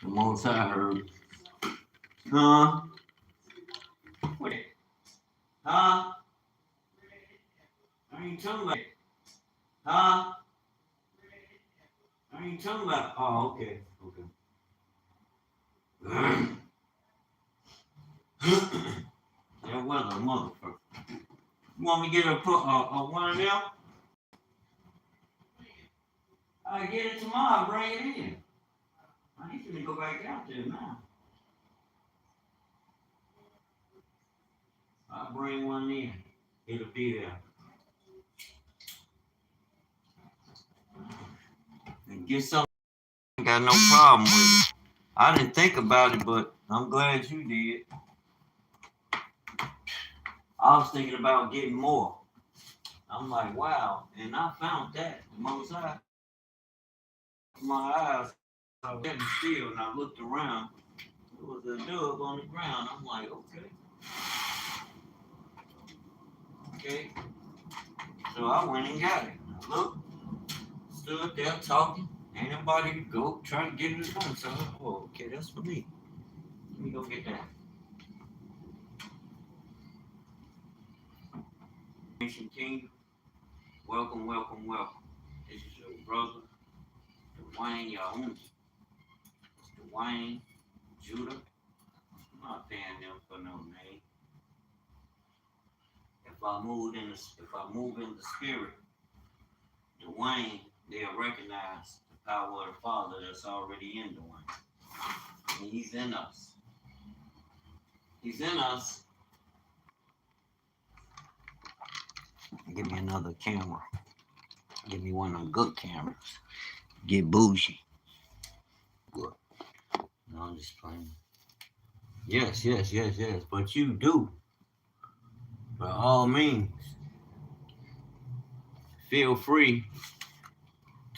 The most I heard. Huh? What? Huh? I ain't talking about it. Huh? I ain't talking about. Oh, okay. Okay. That was a motherfucker. You want me to get a one of them? I get it tomorrow. Bring it in. I need to go back out there now. I'll bring one in. It'll be there. And get something. I got no problem with it. I didn't think about it, but I'm glad you did. I was thinking about getting more. I'm like, wow. And I found that. The most I, my eyes, I was still, and I looked around. There was a dove on the ground. I'm like, okay. Okay. So I went and got it. I looked, stood there talking. Ain't nobody to go try to get it done. So, oh, okay, that's for me. Let me go get that. Nation King, welcome, welcome, welcome. This is your brother, Dewayne, your own. Dewayne, Judah. I'm not paying them for no name. If I move in the spirit, Dewayne, they'll recognize the power of the Father that's already in Dewayne. And he's in us. He's in us. Give me another camera. Give me one of them good cameras. Get bougie. Good. No, I'm just playing. Yes, yes, yes, yes. But you do. By all means, feel free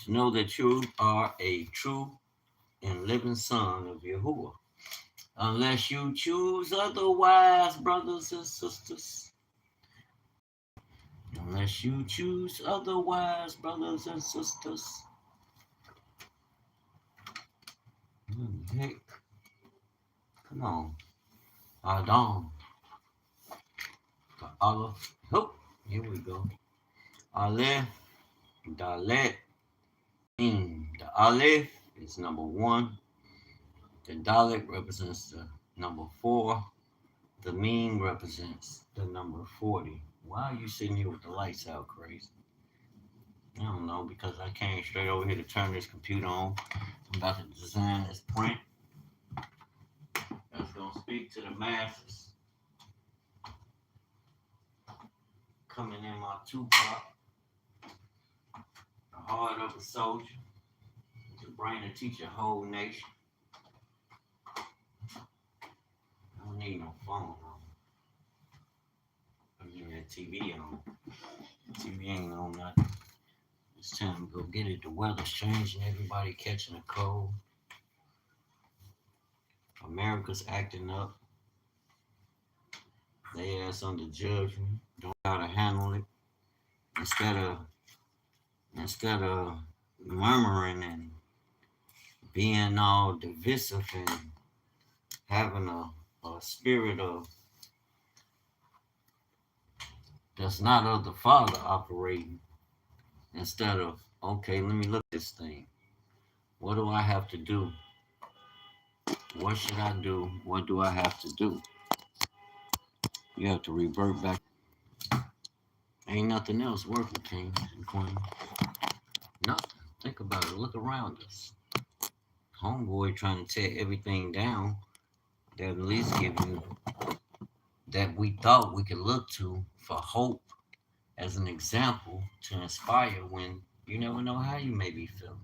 to know that you are a true and living son of Yahuwah. Unless you choose otherwise, brothers and sisters. Unless you choose otherwise, brothers and sisters. Heck. Come on. Adam. The Aleph. Oh, here we go. Aleph. Dalet. The Aleph is number 1. The Dalet represents the number 4. The Meme represents the number 40. Why are you sitting here with the lights out crazy? I don't know, because I came straight over here to turn this computer on. I'm about to design this print that's going to speak to the masses. Coming in my Tupac, the heart of a soldier, the brain to teach a whole nation. I don't need no phone on. I need that TV on. TV ain't on nothing. It's time to go get it. The weather's changing. Everybody catching a cold. America's acting up. They ass under judgment. Don't know how to handle it. Instead of murmuring and being all divisive and having a spirit of that's not of the Father operating. Instead of, okay, let me look at this thing. What do I have to do? What should I do? What do I have to do? You have to revert back. Ain't nothing else working, kings and queens. Nothing. Think about it. Look around us. Homeboy trying to tear everything down. That at least give you that we thought we could look to for hope as an example to inspire when you never know how you may be feeling,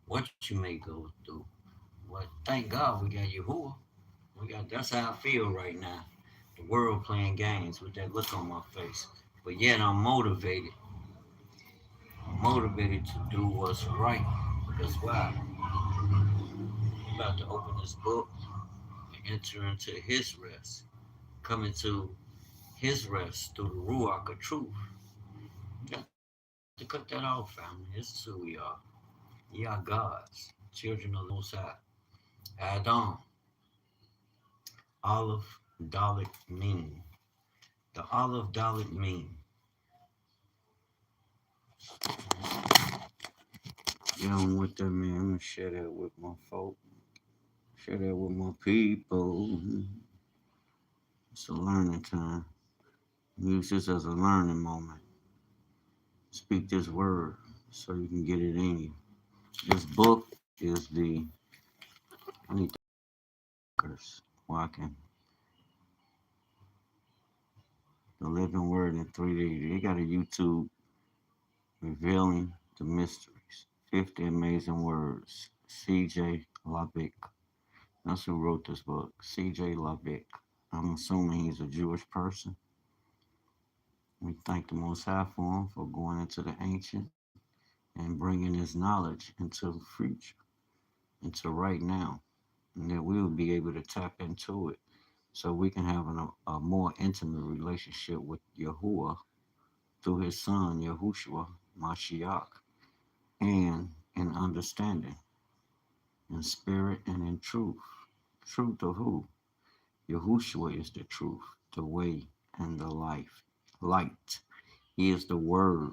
what you may go through. Well, thank God we got Yahuwah. That's how I feel right now. The world playing games with that look on my face. But yet I'm motivated. I'm motivated to do what's right. Because why? I'm about to open this book and enter into his rest. Come into his rest through the Ruach of truth. You got to cut that off, family. This is who we are. We are gods, children of the Most High. Add on. Olive Dalit mean. The olive Dalit mean. You know what that mean? I'm gonna share that with my folk. Share that with my people. It's a learning time. Use this as a learning moment. Speak this word so you can get it in you. This book is I need the markers where I can, the living word in 3D. They got a YouTube revealing the mysteries. 50 amazing words. C.J. LaBic. That's who wrote this book. C.J. LaBic. I'm assuming he's a Jewish person. We thank the Most High for him for going into the ancient and bringing his knowledge into the future, into right now, and that we will be able to tap into it so we can have a more intimate relationship with Yahuwah through his son, Yahushua, Mashiach, and in understanding, in spirit and in truth. Truth of who? Yahushua is the truth, the way, and the life. Light. He is the word,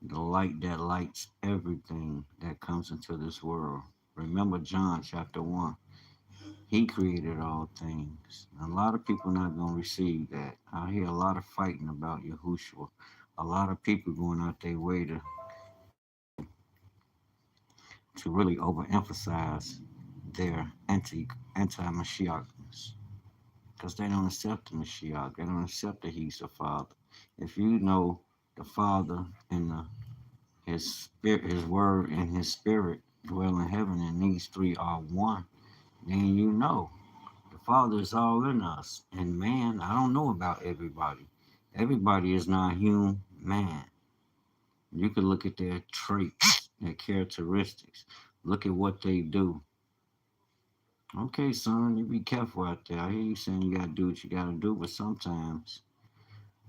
the light that lights everything that comes into this world. Remember John chapter 1. He created all things. A lot of people not going to receive that. I hear a lot of fighting about Yahushua. A lot of people going out their way to really overemphasize their anti-Mashiachness because they don't accept the Mashiach. They don't accept that he's the Father. If you know the Father and his spirit, his word and his spirit dwell in heaven, and these three are one, then you know the Father is all in us. And man, I don't know about everybody. Everybody is not human man. You can look at their traits, their characteristics. Look at what they do. Okay, son, you be careful out there. I hear you saying you gotta do what you gotta do, but sometimes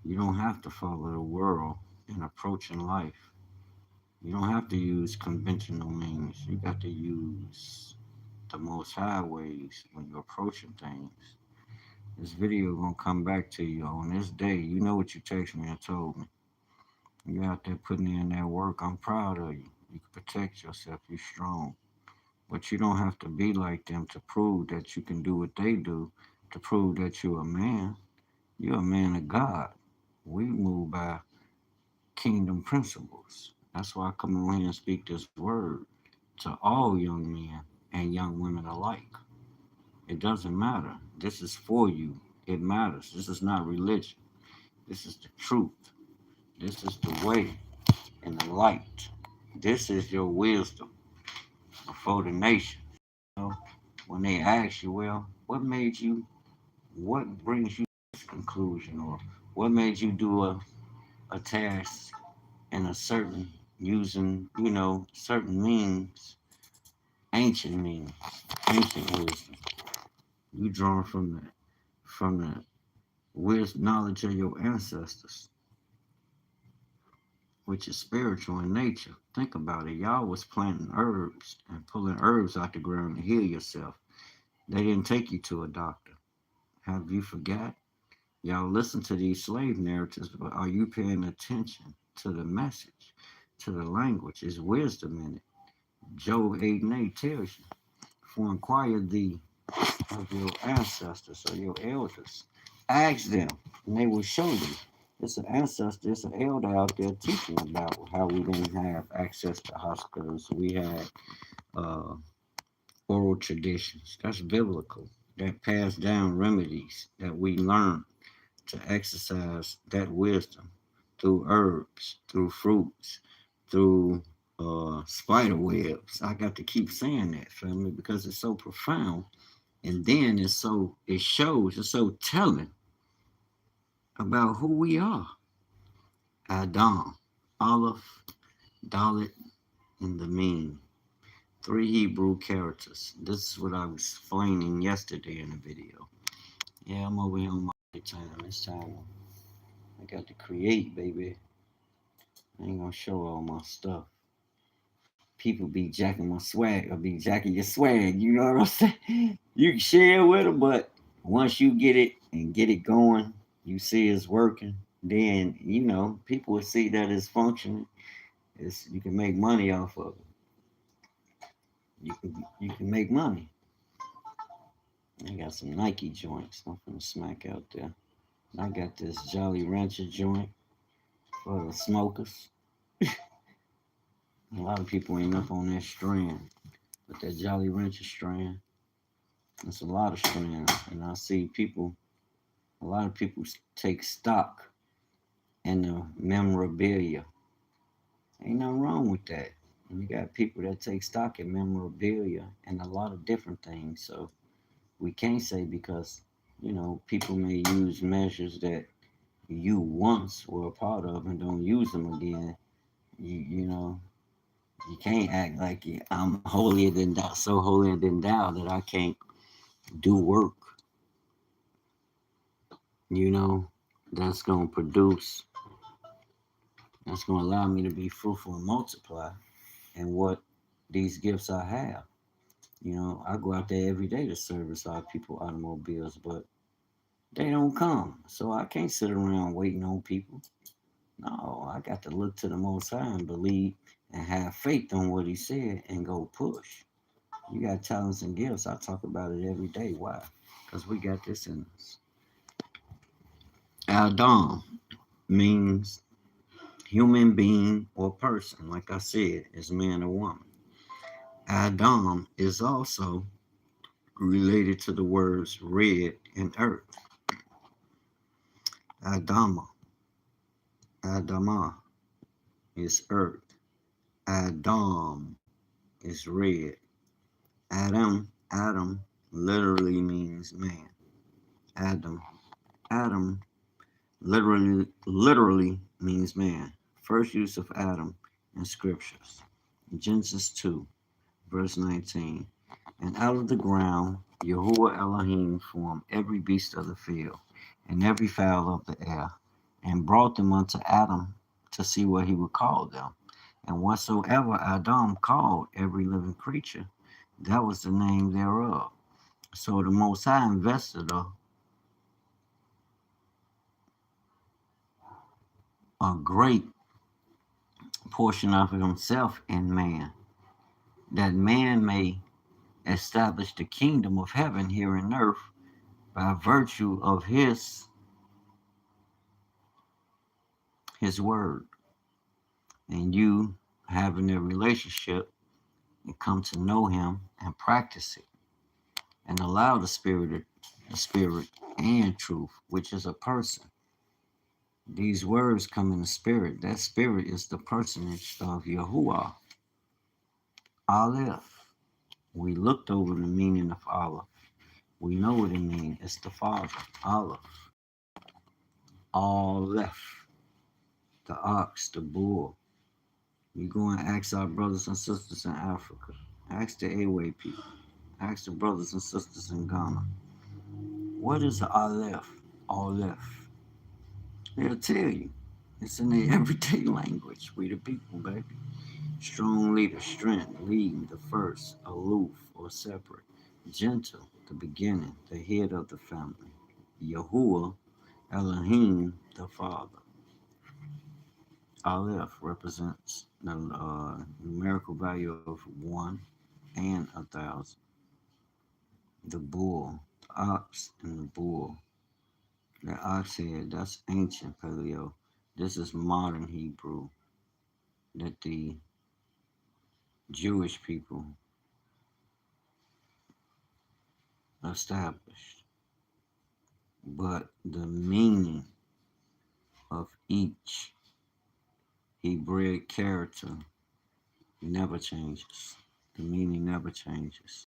you don't have to follow the world in approaching life. You don't have to use conventional means. You got to use the most high ways when you're approaching things. This video gonna come back to you on this day. You know what you text me and told me. You out there putting in that work. I'm proud of you. You can protect yourself. You're strong. But you don't have to be like them to prove that you can do what they do, to prove that you're a man. You're a man of God. We move by kingdom principles. That's why I come on here and speak this word to all young men and young women alike. It doesn't matter. This is for you. It matters. This is not religion. This is the truth. This is the way and the light. This is your wisdom before the nation. You know, when they ask you, well, what brings you to this conclusion? Or what made you do a task in a certain, using, certain ancient means, ancient wisdom. You drawn from the wisdom, knowledge of your ancestors, which is spiritual in nature. Think about it. Y'all was planting herbs and pulling herbs out the ground to heal yourself. They didn't take you to a doctor. Have you forgot? Y'all listen to these slave narratives, but are you paying attention to the message, to the language? There's wisdom in it. Job 8 and 8 tells you, for inquire thee of your ancestors or your elders. Ask them, and they will show you. It's an ancestor, it's an elder out there teaching about how we didn't have access to hospitals. We had uh, oral traditions. That's biblical. That passed down remedies that we learn to exercise that wisdom through herbs, through fruits, through spider webs. I got to keep saying that, family, because it's so profound. And then it shows, it's so telling about who we are. Adam, Aleph, Dalet, and the Meme. Three Hebrew characters. This is what I was explaining yesterday in the video. Yeah, I'm over here on my time. It's time. I got to create, baby. I ain't gonna show all my stuff. People be jacking my swag or be jacking your swag. You know what I'm saying? You can share with them, but once you get it and get it going, you see it's working. Then people will see that it's functioning. You can make money off of it. You can make money. I got some Nike joints. I'm gonna smack out there. I got this Jolly Rancher joint for the smokers. A lot of people ain't up on that strand, but that Jolly Rancher strand, it's a lot of strands, and I see a lot of people take stock in the memorabilia. Ain't nothing wrong with that. And you got people that take stock in memorabilia and a lot of different things. So we can't say because people may use measures that you once were a part of and don't use them again. You can't act like I'm holier than thou, so holier than thou that I can't do work. You know, that's gonna produce. That's gonna allow me to be fruitful and multiply. And what these gifts I have. I go out there every day to service our people automobiles, but they don't come. So I can't sit around waiting on people. No, I got to look to the Most High and believe and have faith on what He said and go push. You got talents and gifts. I talk about it every day. Why? Because we got this in us. Adam means human being or person. Like I said, is man or woman. Adam is also related to the words red and earth. Adama. Adama is earth. Adam is red. Adam literally means man. Adam. Adam literally means man. First use of Adam in scriptures. Genesis 2, verse 19. And out of the ground Yahuwah Elohim formed every beast of the field and every fowl of the air, and brought them unto Adam to see what he would call them. And whatsoever Adam called every living creature, that was the name thereof. So the Most High invested a great portion of himself in man, that man may establish the kingdom of heaven here in earth by virtue of his word, and you having a relationship and come to know him and practice it and allow the spirit and truth, which is a person. These words come in the spirit. That spirit is the personage of Yahuwah. Aleph. We looked over the meaning of Aleph. We know what it means. It's the Father. Aleph. Aleph. The ox, the bull. You go and ask our brothers and sisters in Africa. Ask the Awe people. Ask the brothers and sisters in Ghana. What is Aleph? Aleph. They'll tell you. It's in their everyday language. We the people, baby. Strong leader, strength, leading, the first, aloof or separate. Gentle, the beginning, the head of the family. Yahuwah, Elohim, the Father. Aleph represents the numerical value of 1 and 1,000. The bull, the ox, and the bull. The ox head, that's ancient Paleo. This is modern Hebrew that the Jewish people established. But the meaning of each Hebraic character never changes. The meaning never changes.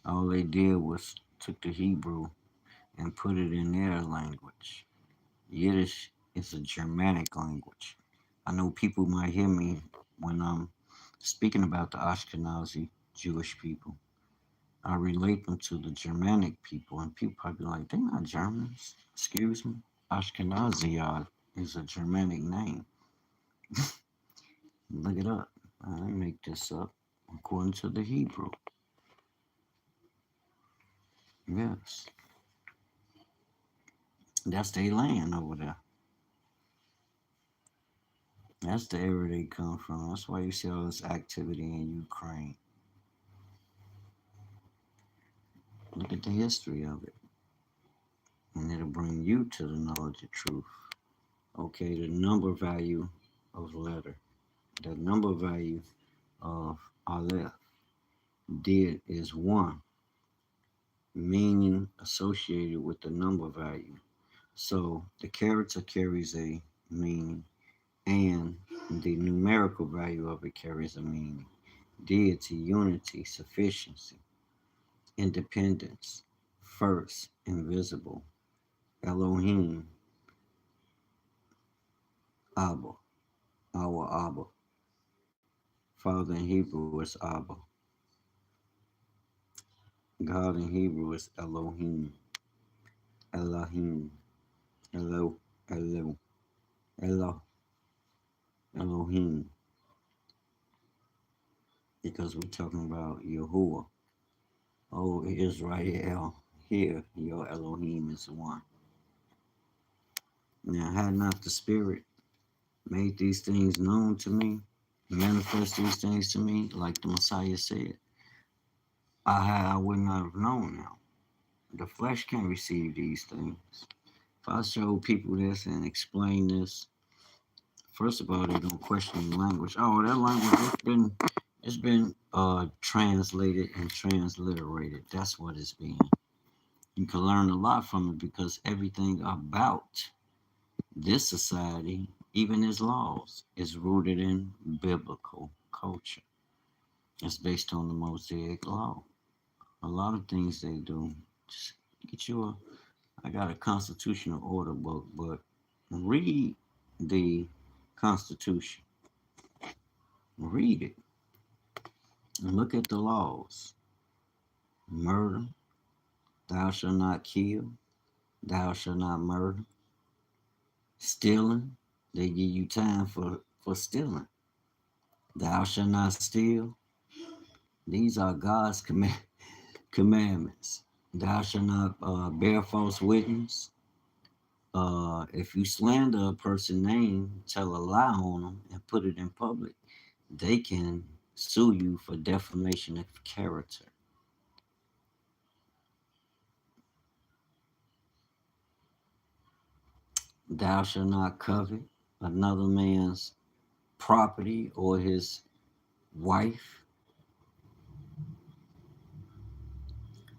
All they did was took the Hebrew and put it in their language. Yiddish is a Germanic language. I know people might hear me when I'm speaking about the Ashkenazi Jewish people. I relate them to the Germanic people, and people probably like, they're not Germans. Excuse me. Ashkenazi is a Germanic name. Look it up. I didn't make this up. According to the Hebrew. Yes. That's their land over there. That's the area they come from. That's why you see all this activity in Ukraine. Look at the history of it. And it'll bring you to the knowledge of truth. Okay, the number value of letter. The number value of Aleph. Did is 1, meaning associated with the number value. So the character carries a meaning, and the numerical value of it carries a meaning. Deity, unity, sufficiency, independence, first, invisible, Elohim, Abba, our Abba. Father in Hebrew is Abba. God in Hebrew is Elohim, Elohim, Elo, Elo, Elo, Elohim, because we're talking about Yahuwah. Oh, Israel, here your Elohim is one. Now, had not the Spirit made these things known to me, manifest these things to me, like the Messiah said, I would not have known now. The flesh can't receive these things. If I show people this and explain this, first of all, they're gonna question the language. Oh, that language it's been translated and transliterated. That's what it's been. You can learn a lot from it because everything about this society, even its laws, is rooted in biblical culture. It's based on the Mosaic law. A lot of things they do. Just get you a. I got a constitutional order book, but read the Constitution. Read it and look at the laws. Murder, thou shalt not kill, thou shalt not murder. Stealing, they give you time for stealing. Thou shalt not steal. These are God's commandments. Thou shalt not bear false witness. If you slander a person's name, tell a lie on them, and put it in public, they can sue you for defamation of character. Thou shalt not covet another man's property or his wife.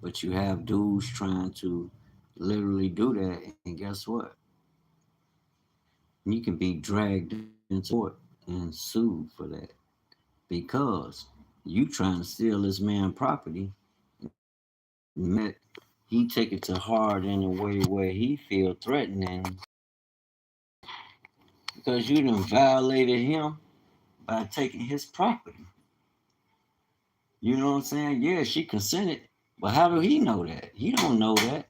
But you have dudes trying to literally do that, and guess what? You can be dragged into court and sued for that because you trying to steal this man's property. He take it to heart in a way where he feel threatening because you done violated him by taking his property. You know what I'm saying? Yeah, she consented, but how do he know that? He don't know that.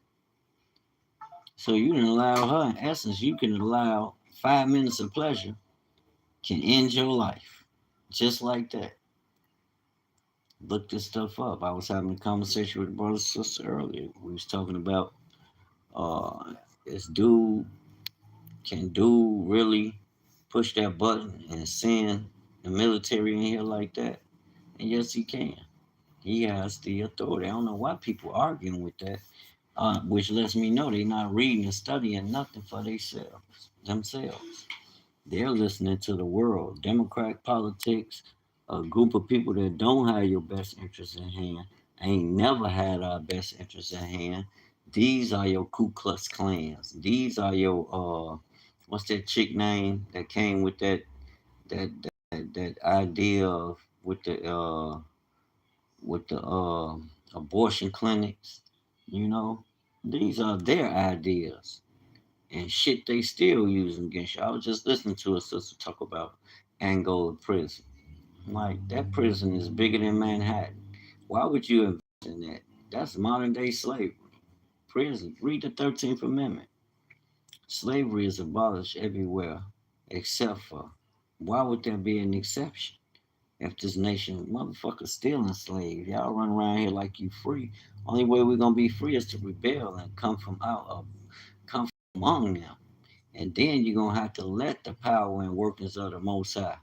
So you can allow her, in essence, you can allow 5 minutes of pleasure can end your life. Just like that. Look this stuff up. I was having a conversation with a brother and sister earlier. We was talking about this dude, can dude really push that button and send the military in here like that? And yes, he can. He has the authority. I don't know why people arguing with that, which lets me know they're not reading and studying nothing for themselves. They're listening to the world, Democrat politics, a group of people that don't have your best interests in hand, ain't never had our best interests in hand. These are your Ku Klux Klans. These are your what's that chick name that came with that that idea of with the abortion clinics, you know, these are their ideas and shit they still using against you. I was just listening to a sister talk about Angola prison. Like that prison is bigger than Manhattan. Why would you invest in that? That's modern day slavery. Prison. Read the 13th Amendment. Slavery is abolished everywhere except for Why would there be an exception? If this nation motherfuckers still enslaved, y'all run around here like you free. Only way we're gonna be free is to rebel and come from among them. And then you're gonna have to let the power and workings of the Most High,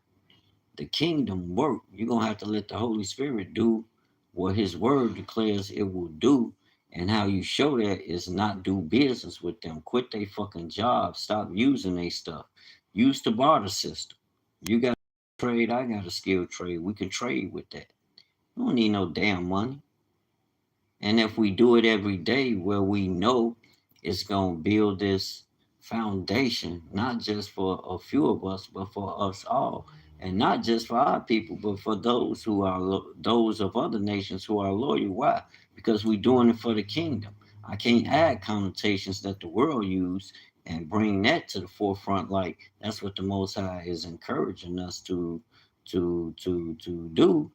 the kingdom work. You're gonna have to let the Holy Spirit do what His Word declares it will do. And how you show that is not do business with them. Quit they fucking job. Stop using they stuff. Use the barter system. You got a trade, I got a skilled trade. We can trade with that. You don't need no damn money. And if we do it every day where we know it's going to build this foundation, not just for a few of us, but for us all. And not just for our people, but for those who are those of other nations who are loyal. Why? Because we're doing it for the kingdom. I can't add connotations that the world use and bring that to the forefront. Like that's what the Most High is encouraging us to do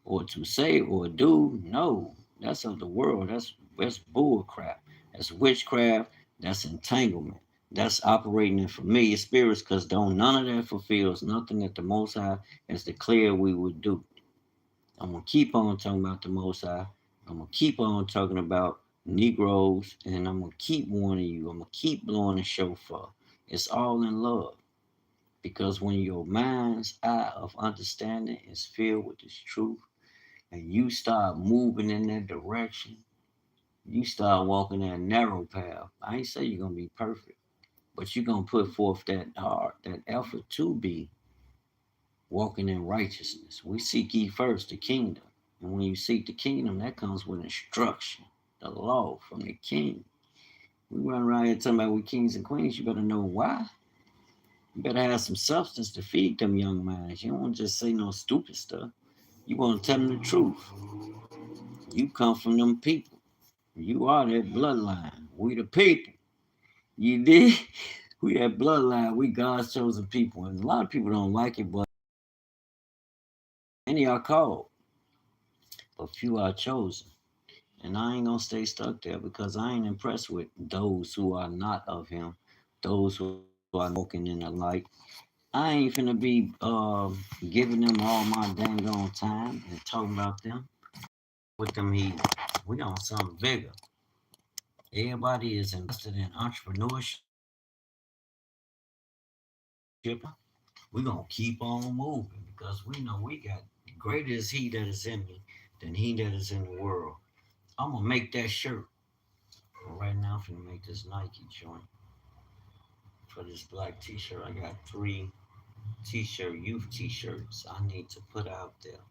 or to say or do. No, that's of the world. That's bull crap. That's witchcraft. That's entanglement. That's operating in familiar spirits because don't none of that fulfills nothing that the Most High has declared we would do. I'm gonna keep on talking about the Most High. I'm gonna keep on talking about Negroes, and I'm gonna keep warning you. I'm gonna keep blowing the shofar. It's all in love. Because when your mind's eye of understanding is filled with this truth, and you start moving in that direction, you start walking that narrow path. I ain't say you're gonna be perfect, but you're gonna put forth that hard, that effort to be walking in righteousness. We seek ye first the kingdom. And when you seek the kingdom, that comes with instruction, the law from the king. We run around here talking about we kings and queens. You better know why. You better have some substance to feed them young minds. You don't want to just say no stupid stuff. You want to tell them the truth. You come from them people. You are that bloodline. We the people. You did. We that bloodline. We God's chosen people. And a lot of people don't like it, but many are called, but few are chosen. And I ain't gonna stay stuck there because I ain't impressed with those who are not of him, those who are not walking in the light. I ain't finna be giving them all my dang on time and talking about them with them heathens. We on something bigger. Everybody is invested in entrepreneurship. We're gonna keep on moving because we know we got greater is he that is in me than he that is in the world. I'm gonna make that shirt. But right now I'm gonna make this Nike joint for this black t-shirt. I got 3 youth t-shirts I need to put out there.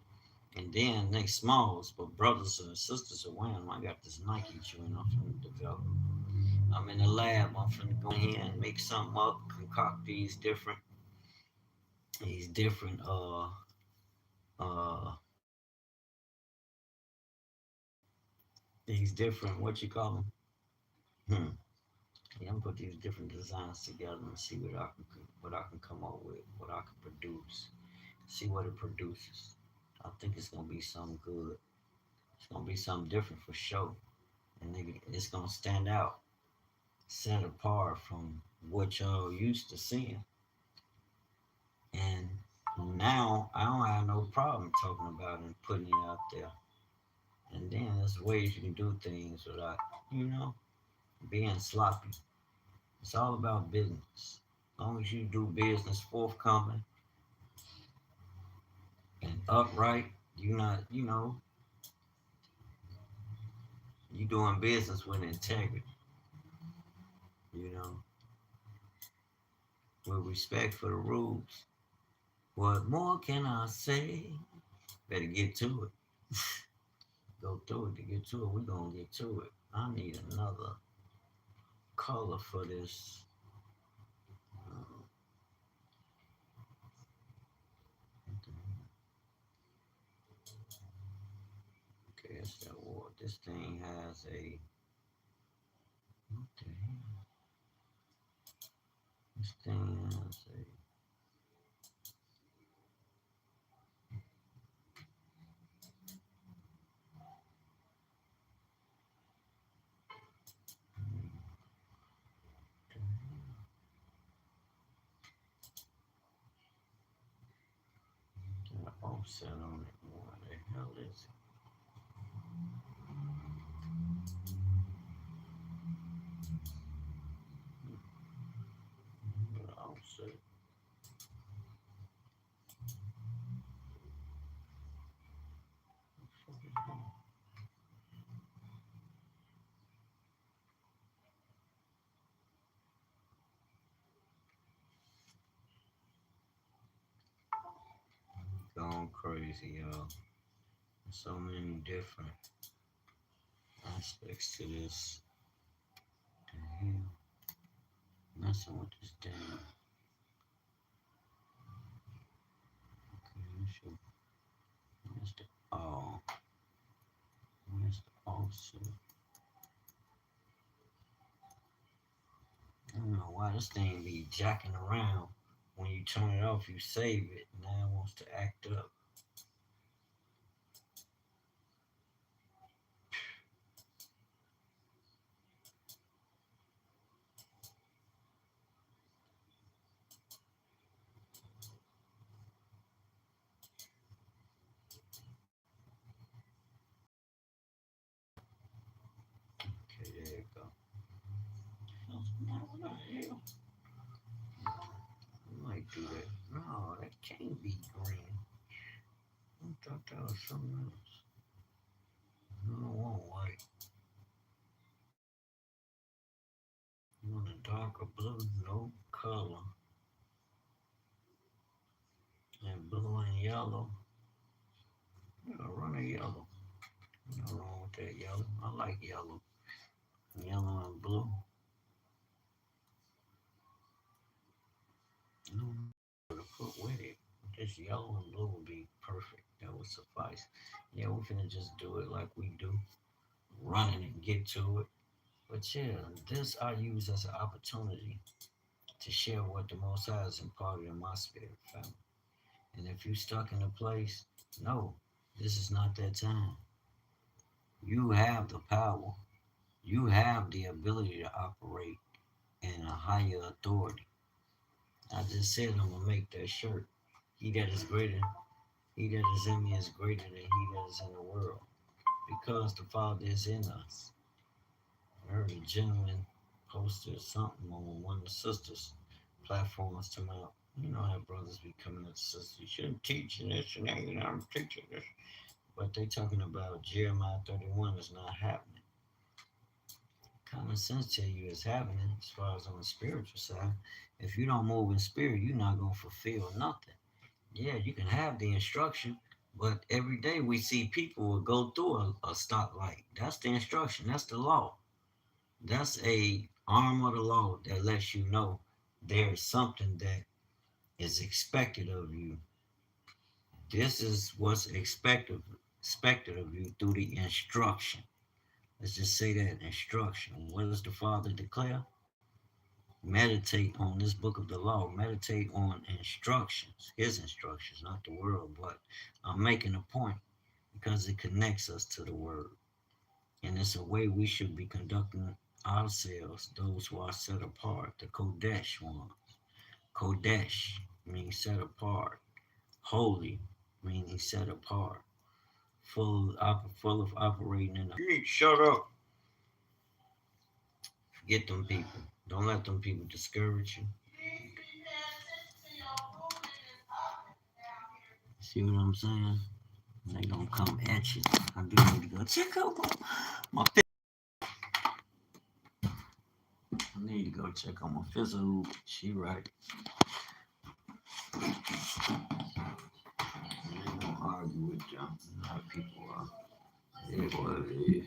And then next smalls, but brothers and sisters are wearing them. I got this Nike joint I'm finna develop. I'm in the lab. I'm finna go in here and make something up, concoct these different uh these different what you call them. Yeah, I'm gonna put these different designs together and see what I can come up with, what I can produce, see what it produces. I think it's gonna be something good. It's gonna be something different for sure, and it's gonna stand out, set apart from what y'all used to seeing. And now I don't have no problem talking about it and putting it out there. And then there's ways you can do things without, you know, being sloppy. It's all about business. As long as you do business forthcoming and upright, you not, you doing business with integrity, you know, with respect for the rules. What more can I say? Better get to it. Go through it to get to it. We're gonna get to it. I need another color for this. Uh, okay, that's that word. This thing has a. What the hell? This thing has a. offset on it. What the hell is it? Offset. Going crazy, y'all. So many different aspects to this. The hell? Messing with this damn. Okay, where's the oh, where's the offset? I don't know why this thing be jacking around. When you turn it off, you save it. Now it wants to act up. Okay, there you go. What the hell? I might do that. No, that can't be green. I thought that was something else. I don't want white. You want a darker blue? No color. And blue and yellow. Yeah, run a yellow. Nothing wrong with that yellow. I like yellow. Yellow and blue. No to put with it. Just yellow and blue would be perfect. That would suffice. Yeah, we're finna just do it like we do. Running and get to it. But yeah, this I use as an opportunity to share what the Most High has imparted in my spirit, family. And if you're stuck in a place, no, this is not that time. You have the power. You have the ability to operate in a higher authority. I just said I'm gonna make that shirt. He that is greater, he that is in me is greater than he that is in the world. Because the Father is in us. I heard a gentleman posted something on one of the sisters' platforms to my, you know how brothers be coming at the sisters. You shouldn't teach this and that, I'm teaching this. But they talking about Jeremiah 31 is not happening. Common sense tell you it's happening as far as on the spiritual side. If you don't move in spirit, you're not gonna fulfill nothing. Yeah, you can have the instruction, but every day we see people will go through a stoplight. That's the instruction. That's the law. That's a arm of the law that lets you know there's something that is expected of you. This is what's expected of you through the instruction. Let's just say that instruction. What does the Father declare? Meditate on this book of the law. Meditate on instructions, his instructions, not the world. But I'm making a point because it connects us to the word. And it's a way we should be conducting ourselves, those who are set apart, the Kodesh ones. Kodesh means set apart. Holy meaning set apart. Full of operating in the. You shut up. Forget them people. Don't let them people discourage you. See what I'm saying? They gonna come at you. I do need to go check out my I need to go check on my physical. She right. I ain't gonna argue with y'all. A lot of people are. It is what it is.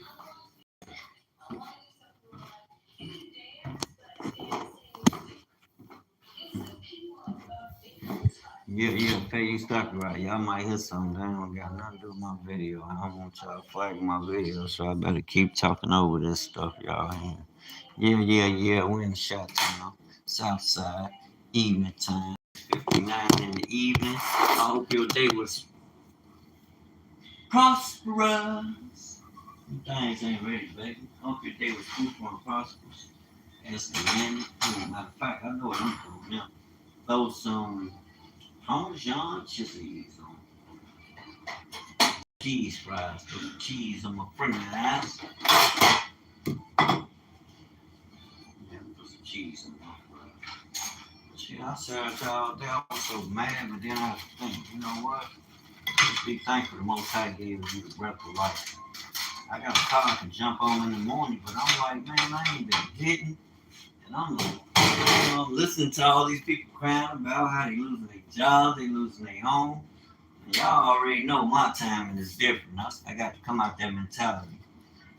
Yeah, pay you stop right. Y'all might hear something. That ain't got nothing to do with my video. I don't want y'all flagging my video, so I better keep talking over this stuff, y'all. Yeah. We're in the shot town, south side, evening time, 59 in the evening. I hope your day was prosperous. Things ain't ready, baby. I hope your day was fruitful and prosperous. As the man, matter of fact, I know what I'm doing now. Throw some Parmesan chili on. Cheese fries. Put the cheese on my french fries. Yeah, put some cheese on my fries. Shit, I said y'all day. I was so mad, but then I think, you know what? Just be thankful the Most High gave you the breath of life. I got a car I can jump on in the morning, but I'm like, man, I ain't been hitting. And I'm like, I'm listening to all these people crying about how they losing their jobs, they losing their home. And y'all already know my timing is different. I got to come out that mentality,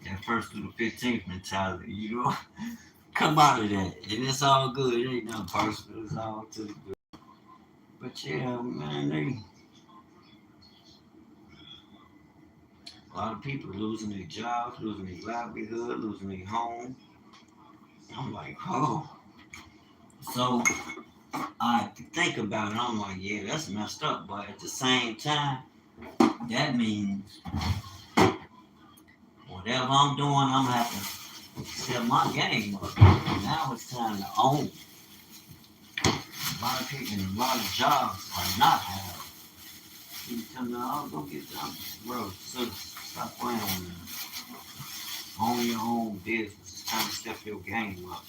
that first through the 15th mentality, you know? Come out of that. And it's all good. It ain't nothing personal. It's all to the good. But yeah, man, a lot of people losing their jobs, losing their livelihood, losing their home. I'm like, oh. So I think about it. I'm like, yeah, that's messed up. But at the same time, that means whatever I'm doing, I'm gonna have to step my game up. Now it's time to own. A lot of people and a lot of jobs are not have. You tell me, oh, go get them. Bro, so stop playing with me. Own your own business. It's time to step your game up.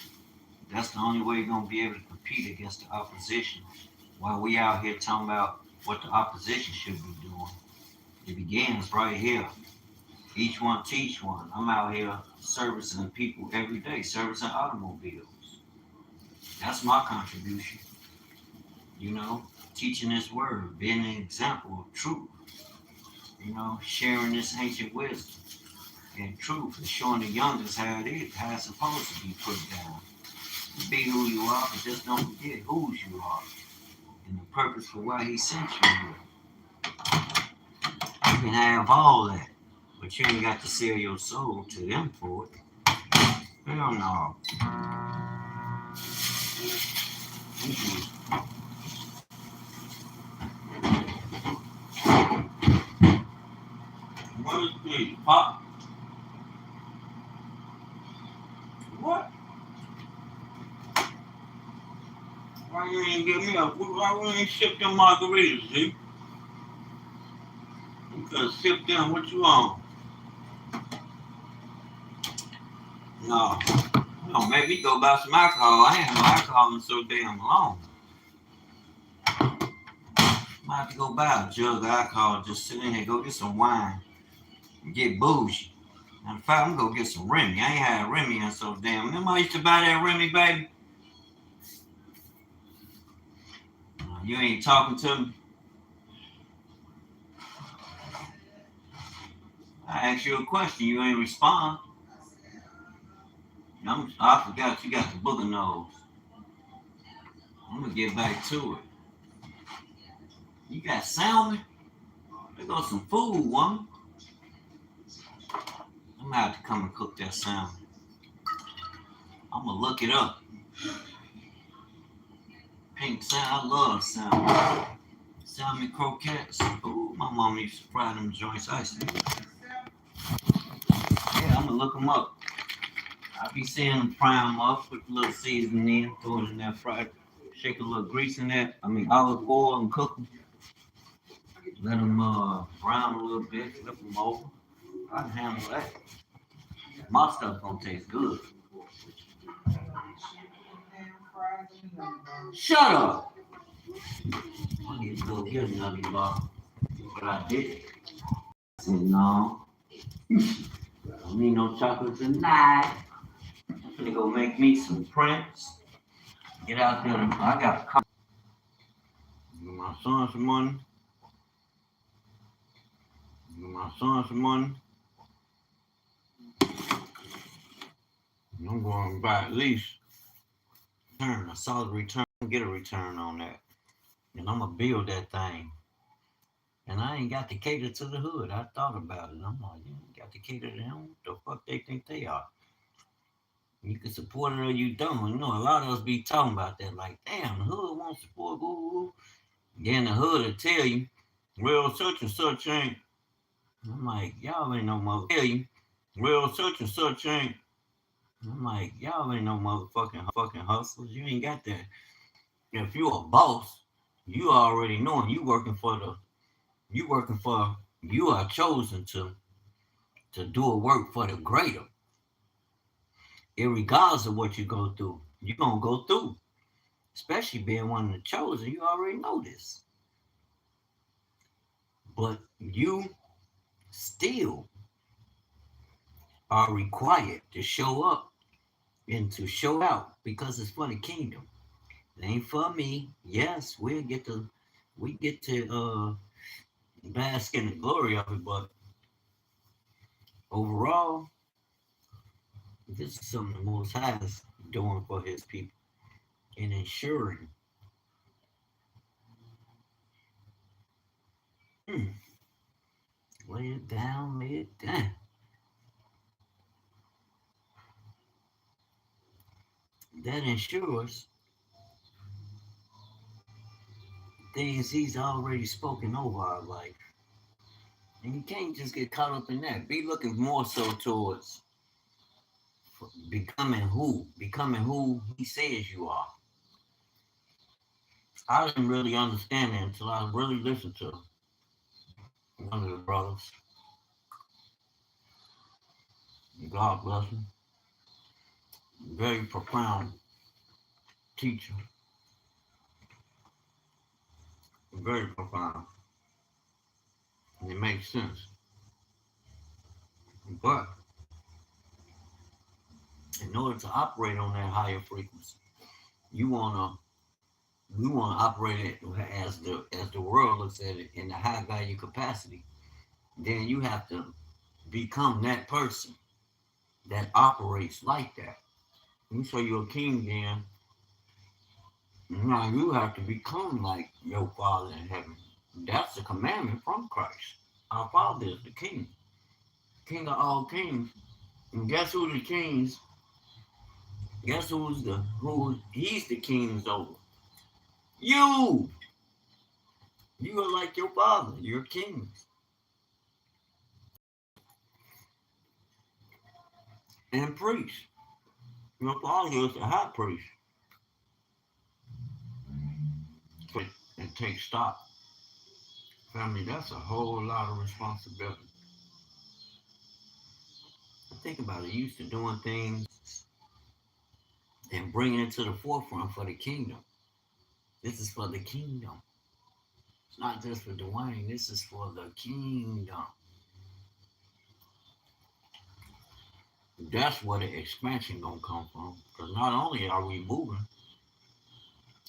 That's the only way you're gonna be able to compete against the opposition. While we out here talking about what the opposition should be doing, it begins right here. Each one teach one. I'm out here servicing people every day, servicing automobiles. That's my contribution. You know, teaching this word, being an example of truth. You know, sharing this ancient wisdom and truth, and showing the youngest how it is, how it's supposed to be put down. Be who you are, but just don't forget whose you are and the purpose for why he sent you here. You can have all that, but you ain't got to sell your soul to them for it. Hell no. What is this? Pop? What? Why you ain't give me a? Why you ain't ship them margaritas, G? You could have shipped them. What you on? No. No, maybe go buy some alcohol. I ain't no alcohol in so damn long. Might have to go buy a jug of alcohol. Just sit in here, go get some wine, and get bougie. In fact, I'm gonna get some Remy. I ain't had Remy in so damn. Remember I used to buy that Remy, baby? You ain't talking to me. I asked you a question. You ain't respond. I forgot you got the booger nose. I'm gonna get back to it. You got salmon? There goes some food, woman. I'm gonna have to come and cook that salmon. I'm gonna look it up. Pink salmon, I love salmon. Salmon croquettes. Ooh, my mom used to fry them joints. I used to. Yeah, I'm gonna look them up. I be seeing them fry them up, put a little seasoning in, throw it in there, fry, shake a little grease in there. Olive oil and cook them. Let them brown a little bit, flip them over. I can handle that. My stuff gonna taste good. Shut up! I need to go get another bottle. But I did. I said, no. I don't need no chocolate tonight. I'm gonna go make me some prints. Get out there. I got a car. Give my son some money. Give my son some money. I'm going to buy at least a solid return, get a return on that. And I'm going to build that thing. And I ain't got to cater to the hood. I thought about it. I'm like, you ain't got to cater to them. What the fuck they think they are? You can support it or you don't. You know, a lot of us be talking about that. Like, damn, the hood won't support. Ooh. Then the hood will tell you, well, such and such ain't. I'm like, y'all ain't no mother. Tell you, well, such and such ain't. I'm like, y'all ain't no motherfucking hustlers. You ain't got that. If you a boss, you already knowing you working for You are chosen to do a work for the greater. Irregardless of what you go through, you're gonna go through. Especially being one of the chosen, you already know this. But you still are required to show up and to show out because it's for the kingdom. It ain't for me. Yes, we get to bask in the glory of it, but overall, this is something the Most High is doing for His people and ensuring. Hmm, lay it down, lay it down. That ensures things He's already spoken over our life. And you can't just get caught up in that. Be looking more so towards becoming who He says you are. I didn't really understand that until I really listened to one of the brothers. God bless him. Very profound teacher. Very profound. And it makes sense. But in order to operate on that higher frequency, you wanna operate it as the world looks at it in the high value capacity. Then you have to become that person that operates like that. You say you're a king, then now you have to become like your Father in heaven. That's the commandment from Christ. Our Father is the King, King of all kings. And guess who the kings? Guess who he's the kings over? You. You are like your Father. You're kings and priests. Your Father is the high priest. And take stock. Family, that's a whole lot of responsibility. Think about it. You used to doing things and bringing it to the forefront for the kingdom. This is for the kingdom. It's not just for Dewayne. This is for the kingdom. That's where the expansion gonna come from. Because not only are we moving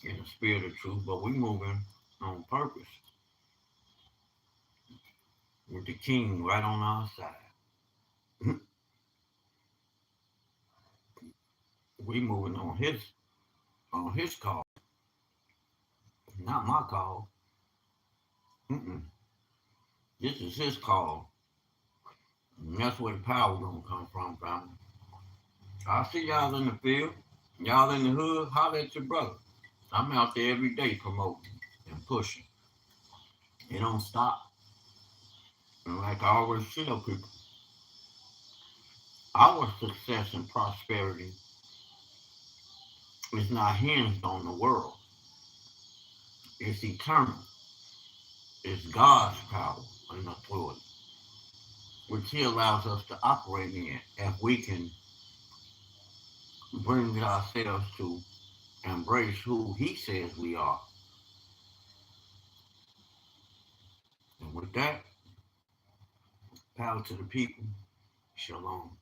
in the spirit of truth, but we moving on purpose with the king right on our side. We moving on his call, not my call. Mm-mm. This is his call. And that's where the power gonna come from, family. I see y'all in the field, y'all in the hood, holler at your brother. I'm out there every day promoting and pushing. It don't stop. And like I always tell people, our success and prosperity is not hinged on the world. It's eternal. It's God's power and authority, which He allows us to operate in if we can bring ourselves to embrace who He says we are. And with that, power to the people. Shalom.